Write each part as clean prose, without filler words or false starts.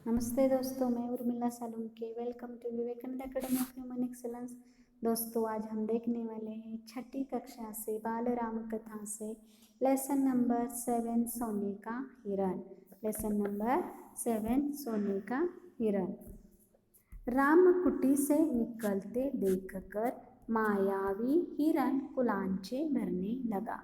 नमस्ते दोस्तों, मैं Urmila Salunke. Welcome to Vivekananda academy of human excellence. दोस्तों, आज हम देखने वाले हैं छठी कक्षा से बाल राम कथा से लेसन नंबर 7 सोने का हिरण। लेसन नंबर 7 सोने का हिरण। राम कुटी से निकलते देखकर मायावी हिरण कुलांचे भरने लगा।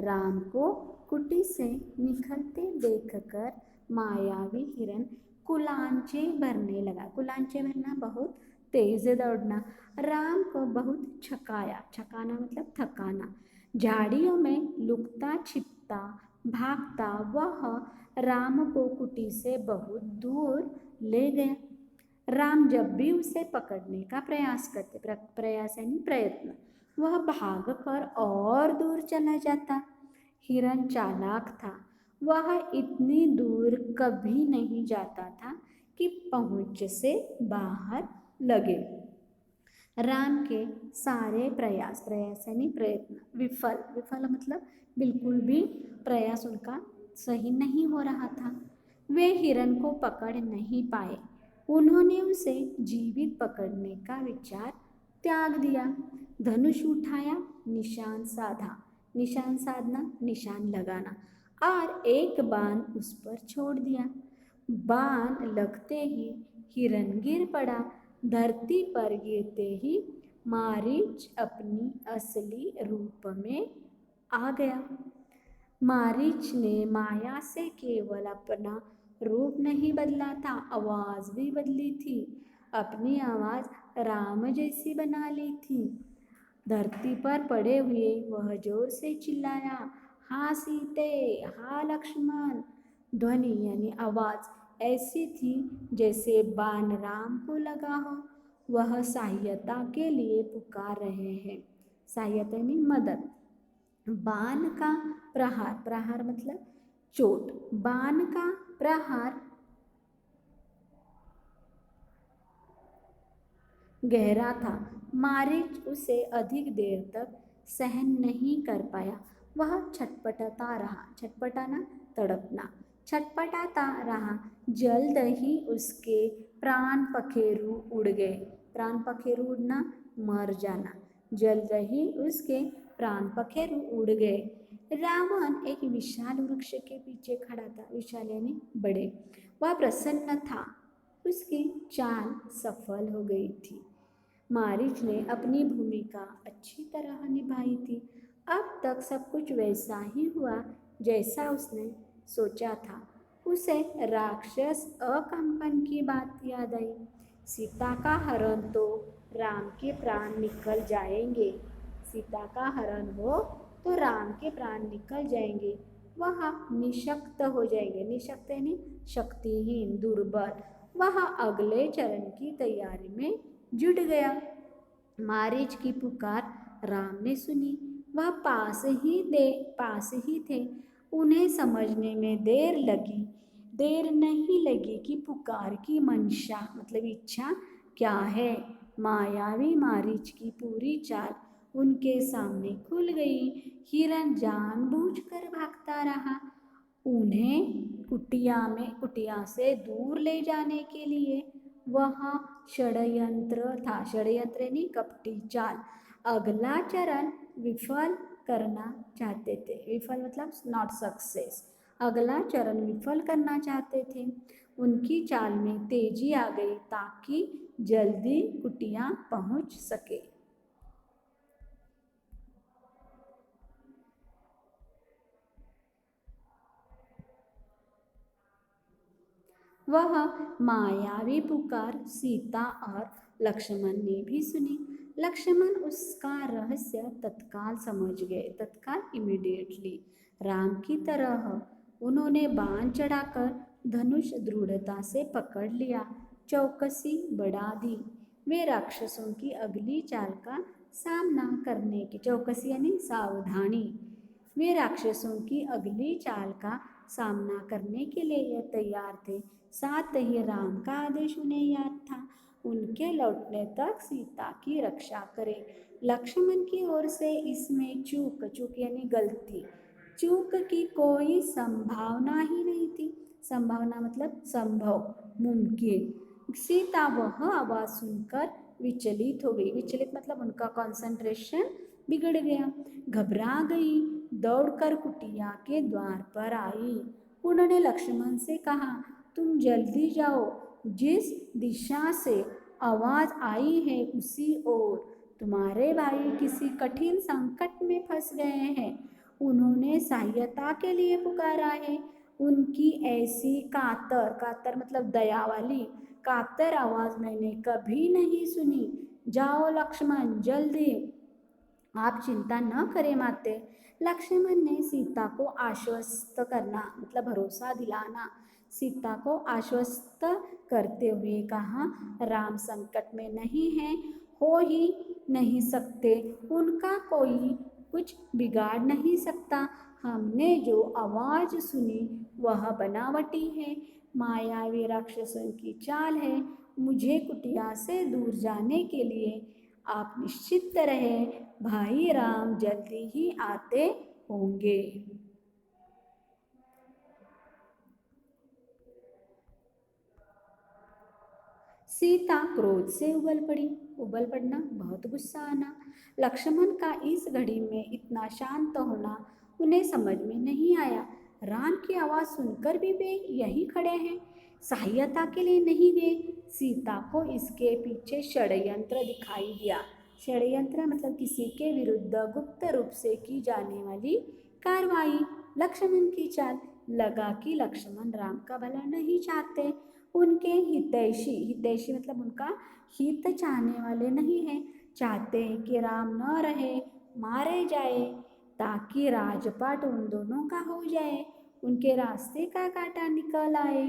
राम को कुटी से निकलते देखकर मायावी हिरण कुलांचे भरने लगा। कुलांचे भरना बहुत तेज दौड़ना। राम को बहुत छकाया। छकाना मतलब थकाना। झाड़ियों में लुकता छिपता भागता वह राम को कुटी से बहुत दूर ले गया। राम जब भी उसे पकड़ने का प्रयास करते, प्रयास यानी प्रयत्न, वह भागकर और दूर चला जाता। हिरण चालाक था। वह इतनी दूर कभी नहीं जाता था कि पहुंच से बाहर लगे। राम के सारे प्रयास, प्रयास यानी प्रयत्न, विफल। विफल मतलब बिल्कुल भी प्रयास उनका सही नहीं हो रहा था। वे हिरण को पकड़ नहीं पाए। उन्होंने उसे जीवित पकड़ने का विचार त्याग दिया। धनुष उठाया, निशान साधा। निशान साधना, निशान लगाना, और एक बाण उस पर छोड़ दिया। बाण लगते ही हिरण गिर पड़ा। धरती पर गिरते ही मारीच अपनी असली रूप में आ गया। मारीच ने माया से केवल अपना रूप नहीं बदला था, आवाज भी बदली थी। अपनी आवाज राम जैसी बना ली थी। धरती पर पड़े हुए वह जोर से चिल्लाया, हाँ सीते, हाँ लक्ष्मण। ध्वनि यानी आवाज ऐसी थी जैसे बाण राम को लगा हो। वह सहायता के लिए पुकार रहे हैं। सहायता यानी मदद। बाण का प्रहार, प्रहार मतलब चोट। बाण का प्रहार गहरा था। मारीच उसे अधिक देर तक सहन नहीं कर पाया। वह छटपटाता रहा। छटपटाना, तड़पना। छटपटाता रहा। जल्द ही उसके प्राण पखेरु उड़ गए। प्राण पखेरु उड़ना, मर जाना। जल्द ही उसके प्राण पखेरु उड़ गए। रावण एक विशाल वृक्ष के पीछे खड़ा था। विशाल यानी बड़े। वह प्रसन्न था। उसकी चाल सफल हो गई थी। मारीच ने अपनी भूमिका अच्छी तरह निभाई थी। अब तक सब कुछ वैसा ही हुआ जैसा उसने सोचा था। उसे राक्षस अकंपन की बात याद आई। सीता का हरण तो राम के प्राण निकल जाएंगे। सीता का हरण हो तो राम के प्राण निकल जाएंगे। वह निशक्त हो जाएंगे। निशक्त यानी शक्तिहीन, दुर्बल। वह अगले चरण की तैयारी में जुट गया। मारीच की पुकार राम ने सुनी। वह पास ही थे। उन्हें समझने में देर नहीं लगी कि पुकार की मंशा मतलब इच्छा क्या है। मायावी मारीच की पूरी चाल उनके सामने खुल गई। हिरण जानबूझकर भागता रहा। उन्हें कुटिया से दूर ले जाने के लिए वह षड्यंत्र था। षड्यंत्र यानी कपटी चाल। अगला चरण विफल करना चाहते थे। विफल मतलब नॉट सक्सेस। अगला चरण विफल करना चाहते थे। उनकी चाल में तेजी आ गई ताकि जल्दी कुटिया पहुंच सके। वह मायावी पुकार सीता और लक्ष्मण ने भी सुनी। लक्ष्मण उसका रहस्य तत्काल समझ गए। तत्काल इमीडिएटली। राम की तरह उन्होंने बाण चढ़ाकर धनुष दृढ़ता से पकड़ लिया। चौकसी बढ़ा दी। वे राक्षसों की अगली चाल का सामना करने की, चौकसी यानी सावधानी। वे राक्षसों की अगली चाल का सामना करने के लिए तैयार थे। साथ ही राम का आदेश उन्हें याद था, उनके लौटने तक सीता की रक्षा करें। लक्ष्मण की ओर से इसमें चूक यानी गलती, चूक की कोई संभावना ही नहीं थी। संभावना मतलब संभव, मुमकिन। सीता वह आवाज सुनकर विचलित हो गई। विचलित मतलब उनका कंसंट्रेशन बिगड़ गया, घबरा गई, दौड़कर कुटिया के द्वार पर आई। उन्होंने लक्ष्मण से कहा, तुम जल्दी जाओ, जिस दिशा से आवाज आई है उसी ओर। तुम्हारे भाई किसी कठिन संकट में फंस गए हैं, उन्होंने सहायता के लिए पुकारा है। उनकी ऐसी कातर, कातर मतलब दया वाली, कातर आवाज मैंने कभी नहीं सुनी। जाओ लक्ष्मण, जल्दी। आप चिंता न करें माते। लक्ष्मण ने सीता को आश्वस्त करना मतलब भरोसा दिलाना, सीता को आश्वस्त करते हुए कहा, राम संकट में नहीं है, हो ही नहीं सकते, उनका कोई कुछ बिगाड़ नहीं सकता। हमने जो आवाज सुनी वह बनावटी है, मायावी राक्षसों की चाल है। मुझे कुटिया से दूर जाने के लिए आप निश्चित रहें, भाई राम जल्दी ही आते होंगे। सीता क्रोध से उबल पड़ी। उबल पड़ना बहुत गुस्सा आना। लक्ष्मण का इस घड़ी में इतना शांत होना उन्हें समझ में नहीं आया। राम की आवाज सुनकर भी वे यहीं खड़े हैं, सहायता के लिए नहीं गए। सीता को इसके पीछे षड्यंत्र दिखाई दिया। षड्यंत्र मतलब किसी के विरुद्ध गुप्त रूप से की जाने वाली कार्रवाई। लक्ष्मण की चाल, लगा कि लक्ष्मण राम का भला नहीं चाहते, उनके हितैषी, हितैषी मतलब उनका हित चाहने वाले नहीं हैं, चाहते हैं कि राम न रहे, मारे जाए, ताकि राजपाट उन दोनों का हो जाए, उनके रास्ते का कांटा निकल आए।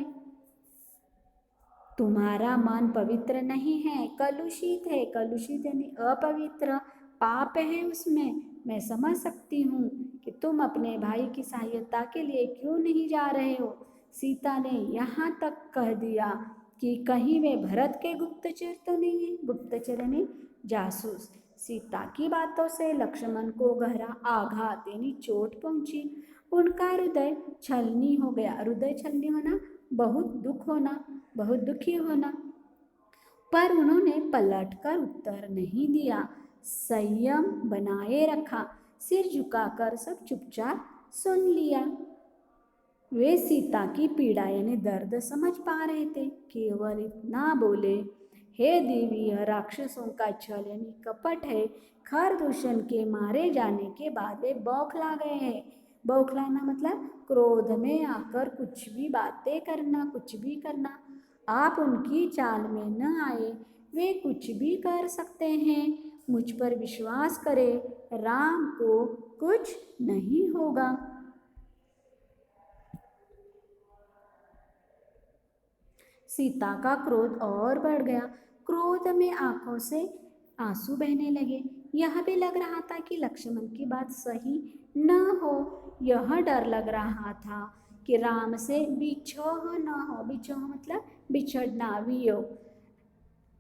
तुम्हारा मन पवित्र नहीं है, कलुषित है। कलुषित यानी अपवित्र, पाप है उसमें। मैं समझ सकती हूँ कि तुम अपने भाई की सहायता के लिए क्यों नहीं जा रहे हो। सीता ने यहाँ तक कह दिया कि कहीं वे भरत के गुप्तचर तो नहीं है। गुप्तचर यानी जासूस। सीता की बातों से लक्ष्मण को गहरा आघात यानी चोट पहुंची। उनका हृदय छलनी हो गया। हृदय छलनी होना बहुत दुख होना, बहुत दुखी होना। पर उन्होंने पलटकर उत्तर नहीं दिया, संयम बनाए रखा, सिर झुकाकर सब चुपचाप सुन लिया। वे सीता की पीड़ा यानी दर्द समझ पा रहे थे, केवल इतना बोले, हे देवी, यह राक्षसों का छल यानी कपट है। खरदूषण के मारे जाने के बाद वे बौखला गए हैं। बौखलाना मतलब क्रोध में आकर कुछ भी बातें करना, कुछ भी करना। आप उनकी चाल में न आए, वे कुछ भी कर सकते हैं। मुझ पर विश्वास करें, राम को कुछ नहीं होगा। सीता का क्रोध और बढ़ गया। क्रोध में आंखों से आंसू बहने लगे। यह भी लग रहा था कि लक्ष्मण की बात सही न हो। यह डर लग रहा था कि राम से बिछोह न हो। बिछोह मतलब बिछड़ना, वियोग।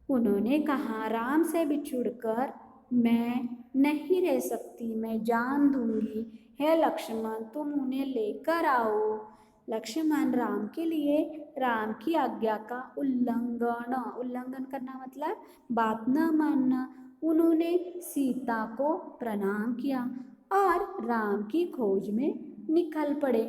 उन्होंने कहा, राम से बिछुड़कर मैं नहीं रह सकती, मैं जान दूंगी। हे लक्ष्मण, तुम उन्हें लेकर आओ। लक्ष्मण राम के लिए राम की आज्ञा का उल्लंघन, उल्लंघन करना मतलब बात न मानना। उन्होंने सीता को प्रणाम किया और राम की खोज में निकल पड़े।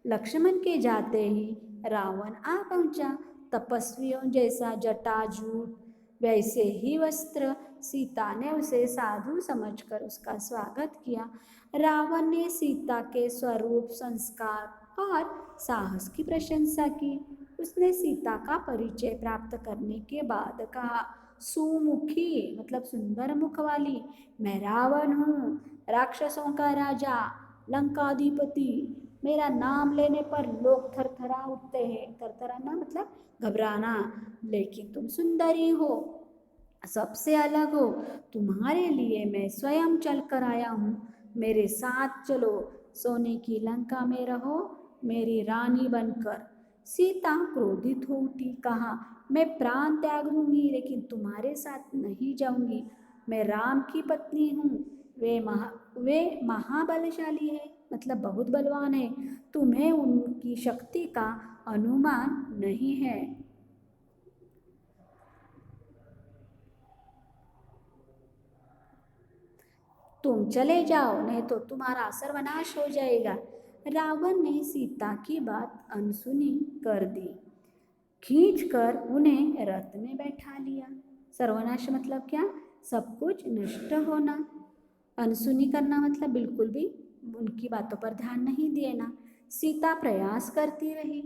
लक्ष्मण के जाते ही रावण आ पहुंचा, तपस्वियों जैसा जटाजूट, वैसे ही वस्त्र। सीता ने उसे साधु समझकर उसका स्वागत किया। रावण ने सीता के स्वरूप, संस्कार और साहस की प्रशंसा की। उसने सीता का परिचय प्राप्त करने के बाद कहा, सुमुखी मतलब सुंदर मुख वाली, मैं रावण हूँ, राक्षसों का राजा, लंकाधिपति। मेरा नाम लेने पर लोग थरथरा उठते हैं। थरथराना मतलब घबराना। लेकिन तुम सुंदरी हो, सबसे अलग हो। तुम्हारे लिए मैं स्वयं चल कर आया हूँ। मेरे साथ चलो, सोने की लंका में रहो, मेरी रानी बनकर। सीता क्रोधित हो उठी, कहा, मैं प्राण त्याग दूंगी, लेकिन तुम्हारे साथ नहीं जाऊंगी। मैं राम की पत्नी हूँ। वे महाबलशाली है मतलब बहुत बलवान है। तुम्हें उनकी शक्ति का अनुमान नहीं है। तुम चले जाओ, नहीं तो तुम्हारा सर्वनाश हो जाएगा। रावण ने सीता की बात अनसुनी कर दी, खींचकर उन्हें रथ में बैठा लिया। सर्वनाश मतलब क्या? सब कुछ नष्ट होना। अनसुनी करना मतलब बिल्कुल भी उनकी बातों पर ध्यान नहीं देना। सीता प्रयास करती रही,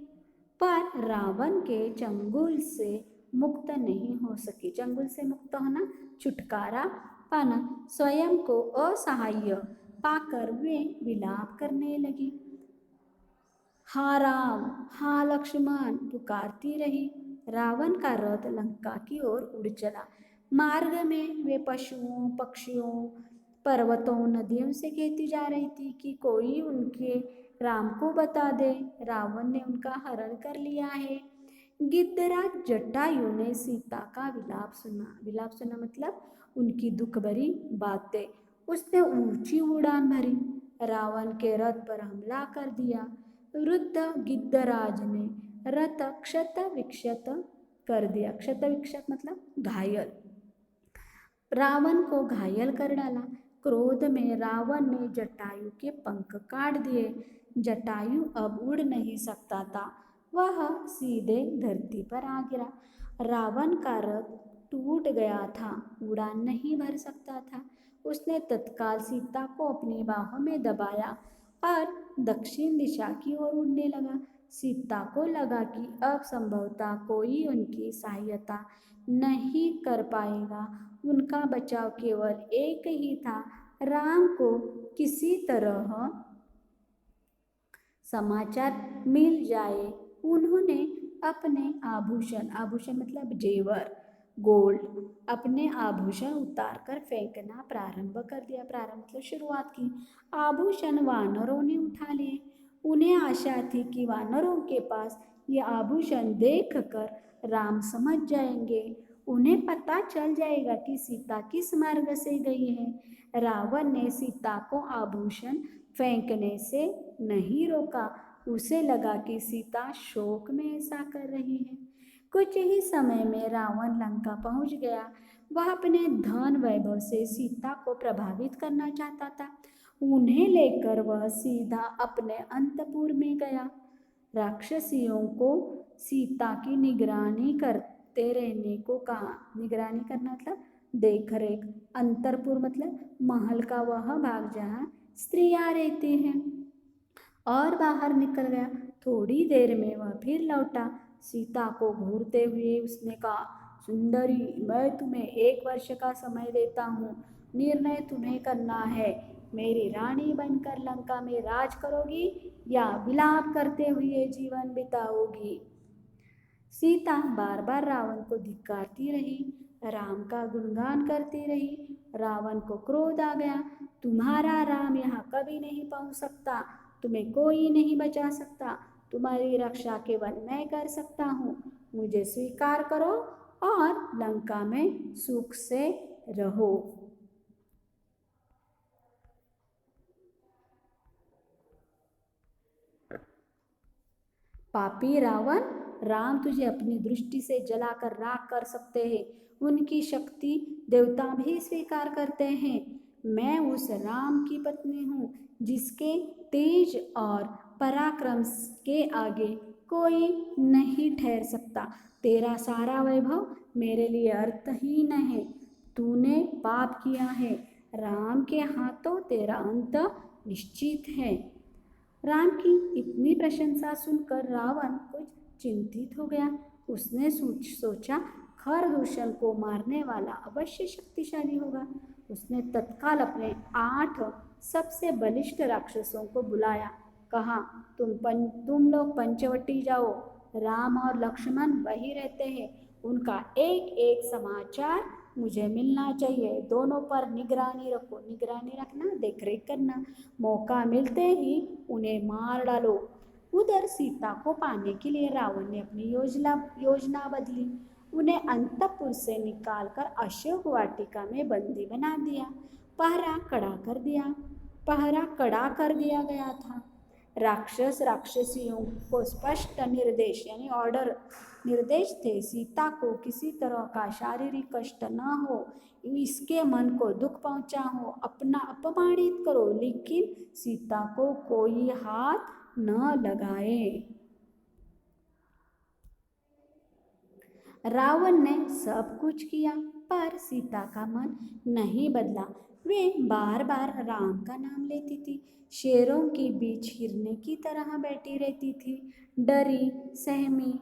पर रावण के चंगुल से मुक्त नहीं हो सकी। चंगुल से मुक्त होना, छुटकारा पाना। स्वयं को असहाय पाकर वे विलाप करने लगी। हा राम, हा लक्ष्मण पुकारती रही। रावण का रथ लंका की ओर उड़ चला। मार्ग में वे पशुओं, पक्षियों, पर्वतों, नदियों से कहती जा रही थी कि कोई उनके राम को बता दे, रावण ने उनका हरण कर लिया है। गिद्धराज जटायु ने सीता का विलाप सुना। विलाप सुना मतलब उनकी दुख भरी बातें। उसने ऊंची उड़ान भरी, रावण के रथ पर हमला कर दिया। वृद्ध गिद्धराज ने रथ क्षत विक्षत कर दिया। क्षत विक्षत मतलब घायल। रावण को घायल कर डाला। क्रोध में रावण ने जटायु के पंख काट दिए। जटायु अब उड़ नहीं सकता था, वह सीधे धरती पर आ गिरा। रावण का रथ टूट गया था, उड़ान नहीं भर सकता था। उसने तत्काल सीता को अपनी बाहों में दबाया और दक्षिण दिशा की ओर उड़ने लगा। सीता को लगा कि अब संभवतः कोई उनकी सहायता नहीं कर पाएगा। उनका बचाव केवल एक ही था, राम को किसी तरह समाचार मिल जाए। उन्होंने अपने आभूषण, आभूषण मतलब जेवर, गोल्ड, अपने आभूषण उतार कर फेंकना प्रारंभ कर दिया। प्रारंभ मतलब शुरुआत की। आभूषण वानरों ने उठा लिए। उन्हें आशा थी कि वानरों के पास ये आभूषण देखकर राम समझ जाएंगे, उन्हें पता चल जाएगा कि सीता किस मार्ग से गई है। रावण ने सीता को आभूषण फेंकने से नहीं रोका। उसे लगा कि सीता शोक में ऐसा कर रही है। कुछ ही समय में रावण लंका पहुंच गया। वह अपने धन वैभव से सीता को प्रभावित करना चाहता था। उन्हें लेकर वह सीधा अपने अंतपुर में गया। राक्षसियों को सीता की निगरानी करते रहने को कहा। निगरानी करना मतलब देख रेख। अंतरपुर मतलब महल का वह भाग जहाँ स्त्रियां रहती हैं। और बाहर निकल गया। थोड़ी देर में वह फिर लौटा। सीता को घूरते हुए उसने कहा, सुंदरी, मैं तुम्हें 1 वर्ष का समय देता हूँ। निर्णय तुम्हें करना है। मेरी रानी बनकर लंका में राज करोगी या विलाप करते हुए जीवन बिताओगी। सीता बार बार रावण को धिक्कारती रही, राम का गुणगान करती रही। रावण को क्रोध आ गया। तुम्हारा राम यहाँ कभी नहीं पहुँच सकता, तुम्हें कोई नहीं बचा सकता, तुम्हारी रक्षा केवल मैं कर सकता हूँ। मुझे स्वीकार करो और लंका में सुख से रहो। पापी रावण, राम तुझे अपनी दृष्टि से जलाकर राख कर सकते हैं। उनकी शक्ति देवता भी स्वीकार करते हैं। मैं उस राम की पत्नी हूँ जिसके तेज और पराक्रम के आगे कोई नहीं ठहर सकता। तेरा सारा वैभव मेरे लिए अर्थहीन है। तूने पाप किया है। राम के हाथों तेरा अंत निश्चित है। राम की इतनी प्रशंसा सुनकर रावण कुछ चिंतित हो गया। उसने सोचा, खरदूषण को मारने वाला अवश्य शक्तिशाली होगा। उसने तत्काल अपने 8 सबसे बलिष्ठ राक्षसों को बुलाया। कहा, तुम लोग पंचवटी जाओ। राम और लक्ष्मण वहीं रहते हैं। उनका एक एक समाचार मुझे मिलना चाहिए। दोनों पर निगरानी रखो। निगरानी रखना, देखरेख करना। मौका मिलते ही उन्हें मार डालो। उधर सीता को पाने के लिए रावण ने अपनी योजना बदली। उन्हें अंतपुर से निकालकर अशोक वाटिका में बंदी बना दिया। पहरा कड़ा कर दिया गया था। राक्षस राक्षसियों को स्पष्ट निर्देश यानी ऑर्डर निर्देश थे, सीता को किसी तरह का शारीरिक कष्ट न हो, इसके मन को दुख पहुंचा हो, अपना अपमानित करो, लेकिन सीता को कोई हाथ न लगाए। रावण ने सब कुछ किया पर सीता का मन नहीं बदला। वे बार बार राम का नाम लेती थी, शेरों के बीच हिरने की तरह बैठी रहती थी, डरी सहमी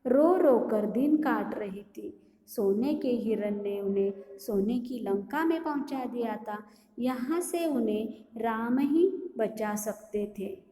रो रो कर दिन काट रही थी। सोने के हिरन ने उन्हें सोने की लंका में पहुंचा दिया था। यहाँ से उन्हें राम ही बचा सकते थे।